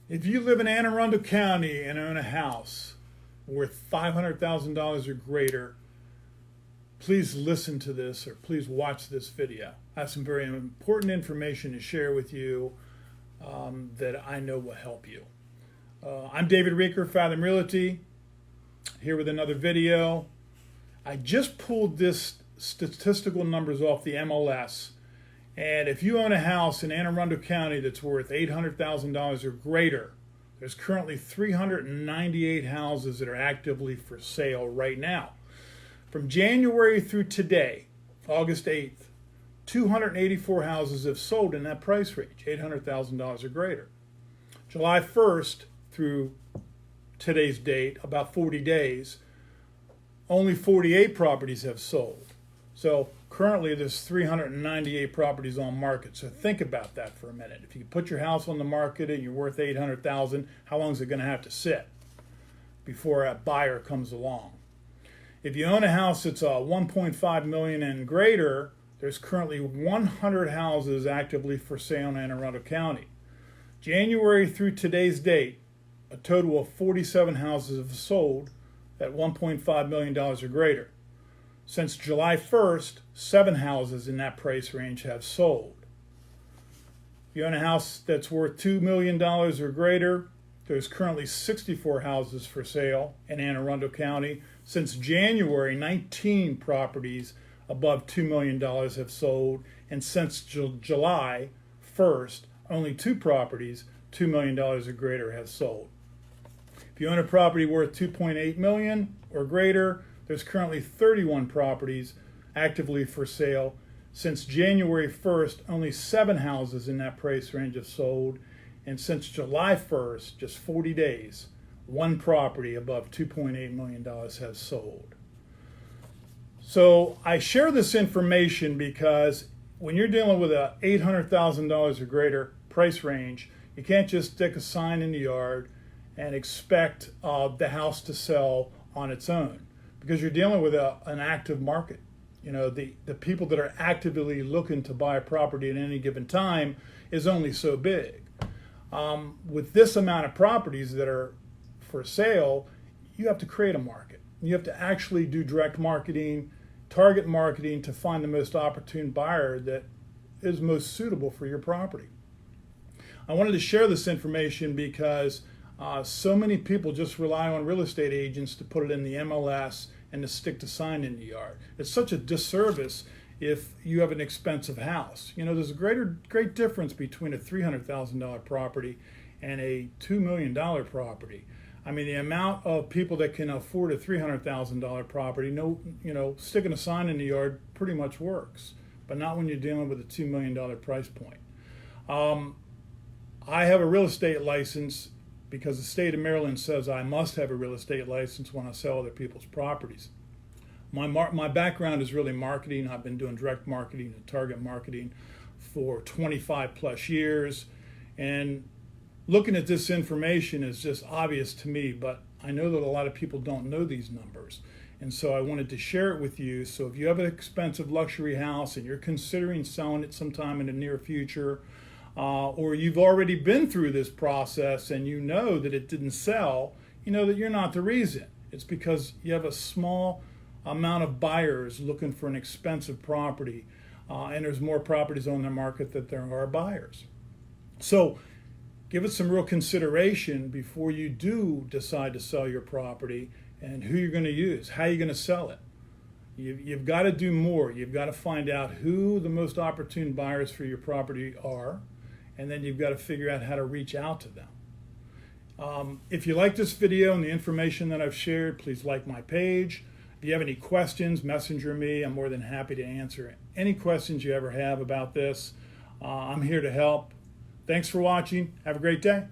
If you live in Anne Arundel County and own a house worth $500,000 or greater, please listen to this or please watch this video. I have some very important information to share with you that I know will help you. I'm David Reecher, Fathom Realty, here with another video. I just pulled this statistical numbers off the MLS. And if you own a house in Anne Arundel County that's worth $800,000 or greater, there's currently 398 houses that are actively for sale right now. From January through today, August 8th, 284 houses have sold in that price range, $800,000 or greater. July 1st through today's date, about 40 days, only 48 properties have sold. So currently there's 398 properties on market. So think about that for a minute. If you put your house on the market and you're worth $800,000, how long is it going to have to sit before a buyer comes along? If you own a house that's $1.5 million and greater, there's currently 100 houses actively for sale in Anne Arundel County. January through today's date, a total of 47 houses have sold at $1.5 million or greater. Since July 1st, 7 houses in that price range have sold. If you own a house that's worth $2 million or greater, there's currently 64 houses for sale in Anne Arundel County. Since January, 19 properties above $2 million have sold, and since July 1st, only 2 properties $2 million or greater have sold. If you own a property worth $2.8 million or greater, there's currently 31 properties actively for sale. Since January 1st, only 7 houses in that price range have sold. And since July 1st, just 40 days, 1 property above $2.8 million has sold. So I share this information because when you're dealing with a $800,000 or greater price range, you can't just stick a sign in the yard and expect the house to sell on its own, because you're dealing with an active market. You know, the people that are actively looking to buy a property at any given time is only so big. With this amount of properties that are for sale, you have to create a market. You have to actually do direct marketing, target marketing to find the most opportune buyer that is most suitable for your property. I wanted to share this information because so many people just rely on real estate agents to put it in the MLS and to stick the sign in the yard. It's such a disservice if you have an expensive house. You know, there's a great difference between a $300,000 property and a $2 million property. I mean, the amount of people that can afford a $300,000 property, sticking a sign in the yard pretty much works, but not when you're dealing with a $2 million price point. I have a real estate license because the state of Maryland says I must have a real estate license when I sell other people's properties. My background is really marketing. I've been doing direct marketing and target marketing for 25 plus years. And looking at this information is just obvious to me, but I know that a lot of people don't know these numbers. And so I wanted to share it with you. So if you have an expensive luxury house and you're considering selling it sometime in the near future, or you've already been through this process and you know that it didn't sell, you know that you're not the reason. It's because you have a small amount of buyers looking for an expensive property, and there's more properties on the market than there are buyers. So give it some real consideration before you do decide to sell your property, and who you're going to use, how you're going to sell it. You've got to do more. You've got to find out who the most opportune buyers for your property are, and then you've got to figure out how to reach out to them. If you like this video and the information that I've shared, please like my page. If you have any questions, messenger me. I'm more than happy to answer any questions you ever have about this. I'm here to help. Thanks for watching. Have a great day.